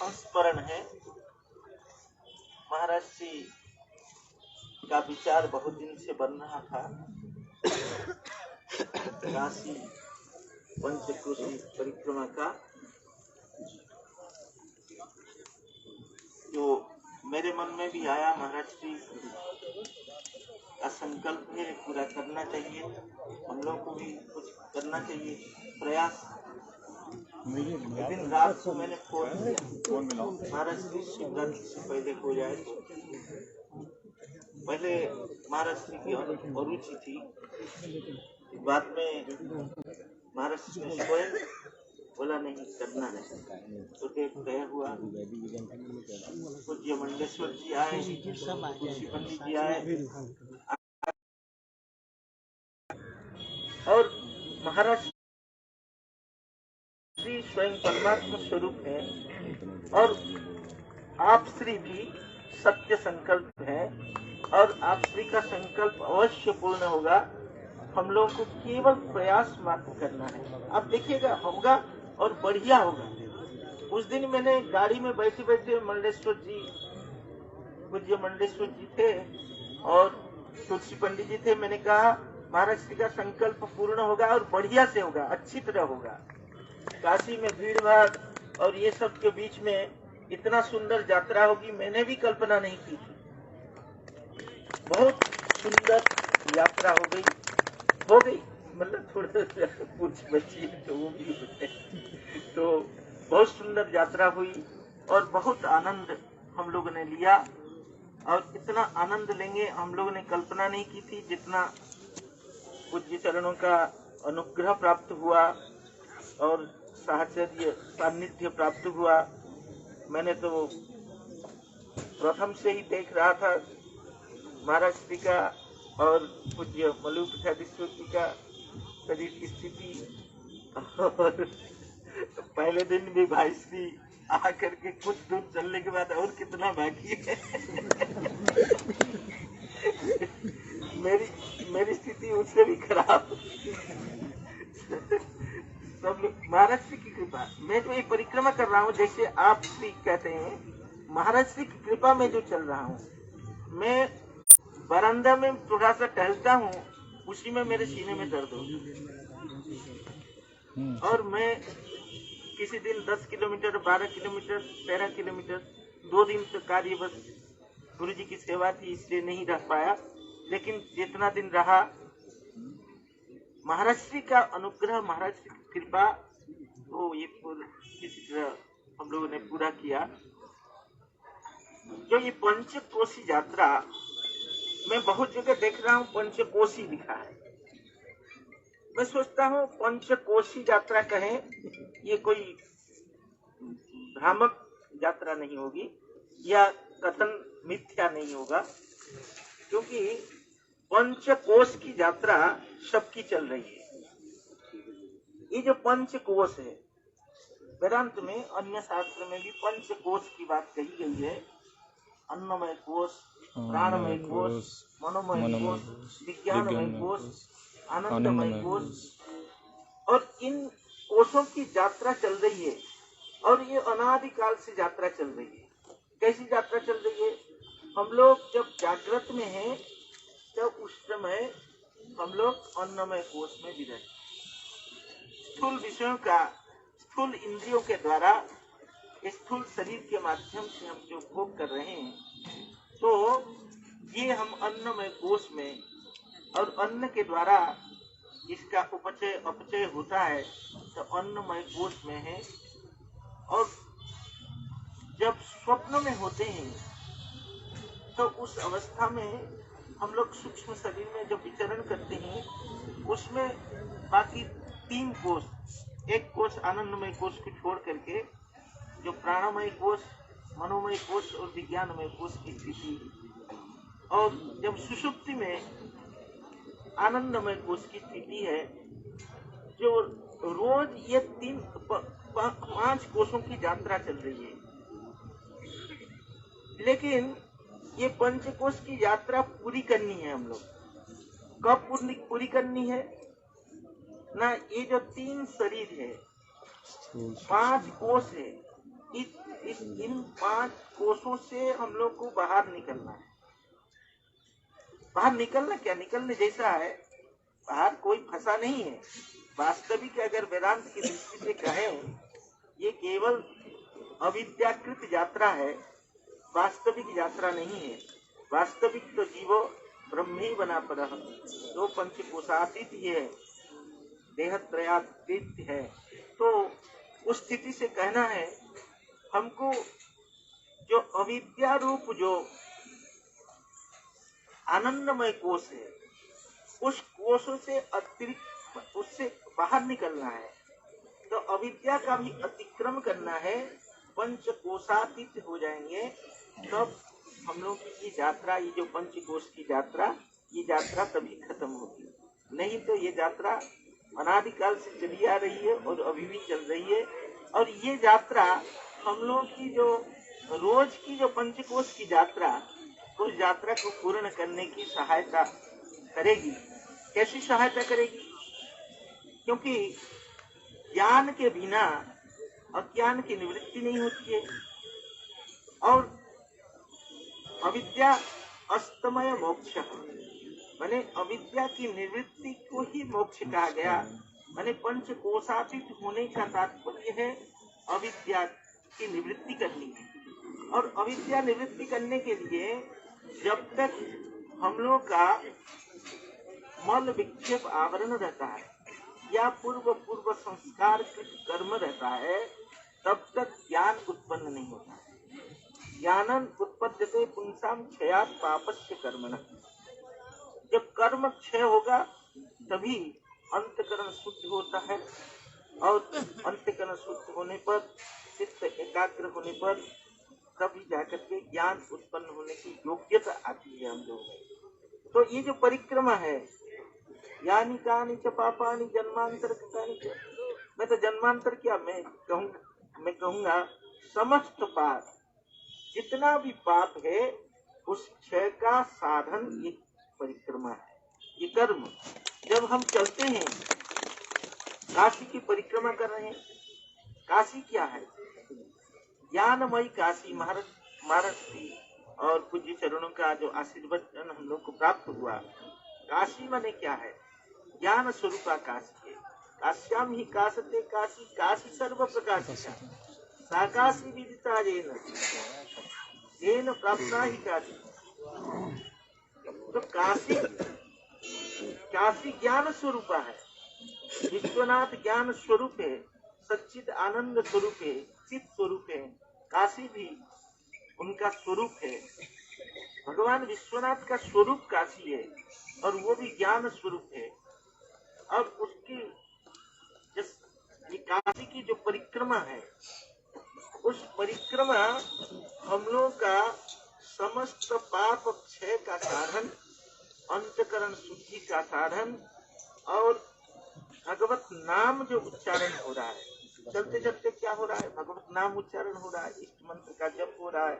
संस्मरण है। महाराज जी का विचार बहुत दिन से बन रहा था। काशी पंचकोशी परिक्रमा का जो मेरे मन में भी आया, महाराज जी का संकल्प है, पूरा करना चाहिए। हम लोग को भी कुछ करना चाहिए प्रयास। दिन रात को मैंने फोन किया, महाराज जी शिवरात्रि से पहले हो जाए तो। पहले महाराज जी की अरुचि थी, बाद में महाराज जी ने स्वयं बोला नहीं करना है, तो तय हुआ। पूज्य मंडेश्वर जी आए, तुलसी पंडित जी आए, और महाराज श्री स्वयं परमात्मा स्वरूप है, और आप श्री भी सत्य संकल्प है, और आप श्री का संकल्प अवश्य पूर्ण होगा। हम लोग को केवल प्रयास मात्र करना है। आप देखिएगा होगा और बढ़िया होगा। उस दिन मैंने गाड़ी में बैठे बैठे मंडेश्वर जी, पूज्य मंडेश्वर जी थे और तुलसी पंडित जी थे, मैंने कहा महाराज श्री का संकल्प पूर्ण होगा और बढ़िया से होगा, अच्छी तरह होगा। काशी में भीड़ भाड़ और ये सब के बीच में इतना सुंदर यात्रा होगी, मैंने भी कल्पना नहीं की थी। बहुत सुंदर यात्रा हो गई, मतलब थोड़ा कुछ बची तो वो भी होते। तो बहुत सुंदर यात्रा हुई और बहुत आनंद हम लोगों ने लिया, और इतना आनंद लेंगे हम लोगों ने कल्पना नहीं की थी। जितना पूज्य चरणों का अनुग्रह प्राप्त हुआ और सानिध्य प्राप्त हुआ, मैंने तो प्रथम से ही देख रहा था महाराज जी का और पूज्य मलू प्रसादेश्वर जी का शरीर की स्थिति। और पहले दिन भी भाई श्री आकर के कुछ दूर चलने के बाद और कितना बाकी है। मेरी स्थिति उससे भी खराब। सब लोग महाराज जी की कृपा, मैं जो ये परिक्रमा कर रहा हूँ, जैसे आप श्री कहते हैं, महाराज जी की कृपा में जो चल रहा हूँ, मैं बरामदा में थोड़ा सा टहलता हूँ, उसी में मेरे सीने में दर्द होता है। और मैं किसी दिन 10 किलोमीटर, 12 किलोमीटर, 13 किलोमीटर, 2 दिन तक कार्य बस गुरु जी की सेवा थी इसलिए नहीं रह पाया, लेकिन जितना दिन रहा महाराज श्री का अनुग्रह, महाराज श्री की कृपा, तो ये किसी तरह हम लोगों ने पूरा किया। जो ये पंचकोशी यात्रा मैं बहुत जगह देख रहा हूँ, पंचकोशी लिखा है। मैं सोचता हूँ पंचकोशी यात्रा कहें, ये कोई भ्रामक यात्रा नहीं होगी या कथन मिथ्या नहीं होगा, क्योंकि पंचकोश की यात्रा सबकी चल रही है। ये जो पंचकोश है, वेदांत में अन्य शास्त्र में भी पंचकोश की बात कही गई है। अन्नमय कोश, प्राणमय कोश, मनोमय कोश, विज्ञानमय कोश, आनंदमय कोश, और इन कोशों की यात्रा चल रही है। और ये अनादिकाल से यात्रा चल रही है। कैसी यात्रा चल रही है? हम लोग जब जागृत में हैं, तब उस समय हम लोग अन्नमय कोश में विरत, स्थूल विषयों का स्थूल इंद्रियों के द्वारा स्थूल शरीर के माध्यम से हम जो भोग कर रहे हैं, तो ये हम अन्नमय कोश में, और अन्न के द्वारा इसका उपचय अपचय होता है, तो अन्नमय कोश में है। और जब स्वप्न में होते हैं, तो उस अवस्था में हम लोग सूक्ष्म शरीर में जब विचरण करते हैं, उसमें बाकी 3 कोश, एक कोश आनंदमय कोश को छोड़ करके जो प्राणमय कोश, मनोमय कोश और विज्ञानमय कोश की स्थिति, और जब सुषुप्ति में आनंदमय कोश की स्थिति है, जो रोज ये 5 कोशों की यात्रा चल रही है। लेकिन ये पंचकोश की यात्रा पूरी करनी है हम लोग। कब पूरी करनी है ना? ये जो 3 शरीर है, 5 कोश है, इन 5 कोषों से हम लोग को बाहर निकलना है। बाहर निकलना क्या, निकलने जैसा है, बाहर कोई फंसा नहीं है। वास्तविक अगर वेदांत की दृष्टि से कहें, ये केवल अविद्याकृत यात्रा है, वास्तविक यात्रा नहीं है। वास्तविक तो जीवो ब्रह्म ही बना पर तो पंचकोशातीत है, देहत्रयातीत है। तो उस स्थिति से कहना है हमको, जो अविद्या रूप जो आनंदमय कोष है, उस कोषों से अतिरिक्त, उससे बाहर निकलना है। तो अविद्या का भी अतिक्रम करना है, पंचकोशातीत हो जाएंगे, तब हम लोग की यात्रा, ये जो पंचकोश की यात्रा, ये यात्रा तभी खत्म होगी। नहीं तो ये यात्रा अनादिकाल से चली आ रही है और अभी भी चल रही है। और ये यात्रा हम लोग की जो रोज की जो पंचकोश की यात्रा, उस यात्रा को पूर्ण करने की सहायता करेगी। कैसी सहायता करेगी? क्योंकि ज्ञान के बिना अज्ञान की निवृत्ति नहीं होती है। और अविद्या अस्तमय मोक्ष, माने अविद्या की निवृत्ति को ही मोक्ष कहा गया। माने पंचकोशातीत होने का तात्पर्य है अविद्या की निवृत्ति करनी है। और अविद्या निवृत्ति करने के लिए जब तक हम लोग का मल विक्षेप आवरण रहता है या पूर्व संस्कार कर्म रहता है, तब तक ज्ञान उत्पन्न नहीं होता है। ज्ञानन उत्पद्यते पुंसाम क्षयात् पापस्य कर्मणः। जब कर्म क्षय होगा तभी अंतकरण शुद्ध होता है, और अंतकरण शुद्ध होने पर, चित्त एकाग्र होने पर, तभी जाकर के ज्ञान उत्पन्न होने की योग्यता आती है हम लोग। तो ये जो परिक्रमा है, यानी कानि च पापानि जन्मांतर कानि च, मैं तो जन्मांतर क्या, मैं कहूँगा समस्त पाप, जितना भी पाप है उस क्षय का साधन ये परिक्रमा है, ये कर्म। जब हम चलते हैं, काशी की परिक्रमा कर रहे हैं, काशी क्या है? ज्ञानमयी काशी। महाराज और पूज्य चरणों का जो आशीर्वाद हम लोग को प्राप्त हुआ, काशी माने क्या है? ज्ञान स्वरूपा काशी है। काश्याम ही काशते काशी, काशी सर्व प्रकाशिका, सा काशी विदिता येन प्राप्ता ही काशी। तो काशी ज्ञान स्वरूपा है। विश्वनाथ ज्ञान स्वरूप है, सच्चिद आनंद स्वरूप है, चित स्वरूप है। काशी भी उनका स्वरूप है। भगवान विश्वनाथ का स्वरूप काशी है और वो भी ज्ञान स्वरूप है। अब उसकी ये काशी की जो परिक्रमा है, उस परिक्रमा हम लोग का समस्त पाप क्षय का साधन, अंतकरण शुद्धि का साधन, और भगवत नाम जो उच्चारण हो रहा है, चलते चलते क्या हो रहा है? भगवत नाम उच्चारण हो रहा है, इष्ट मंत्र का जप हो रहा है,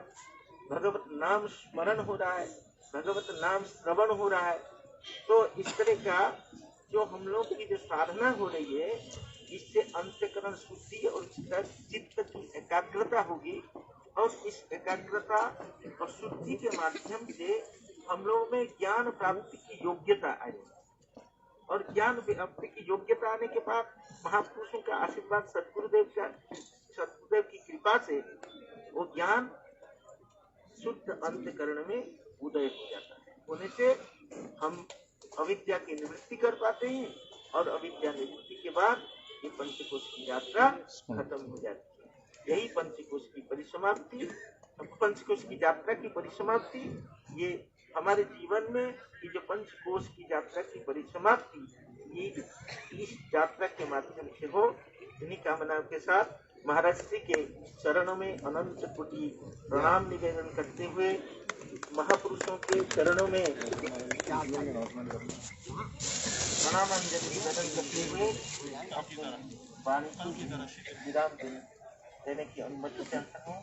भगवत नाम स्मरण हो रहा है, भगवत नाम श्रवण हो रहा है। तो इस तरह का जो हम लोग की जो साधना हो रही है, इससे अंतकरण शुद्धि और चित्त की एकाग्रता होगी। और इस एकाग्रता और शुद्धि के माध्यम से हम लोग में ज्ञान प्राप्ति की योग्यता आएगी। और ज्ञान प्राप्ति की योग्यता आने के बाद महापुरुषों का आशीर्वाद, सदगुरुदेव की कृपा से वो ज्ञान शुद्ध अंतकरण में उदय हो जाता है। होने से हम अविद्या की निवृत्ति कर पाते हैं, और अविद्या निवृत्ति के बाद ये पंचकोश की यात्रा खत्म हो जाती है। यही पंचकोश की परिसमाप्ति, पंचकोश की यात्रा की परिसमाप्ति, ये हमारे जीवन में ये जो पंचकोश की यात्रा की परिसमाप्ति, ये इस यात्रा के माध्यम से हो। इन्हीं कामनाओं के साथ महाराज श्री के चरणों में अनंत कोटि प्रणाम निवेदन करते हुए, महापुरुषों के चरणों में प्रणामांजलि निवेदन करते हुए वाणी को विराम देने की अनुमति चाहता हूँ।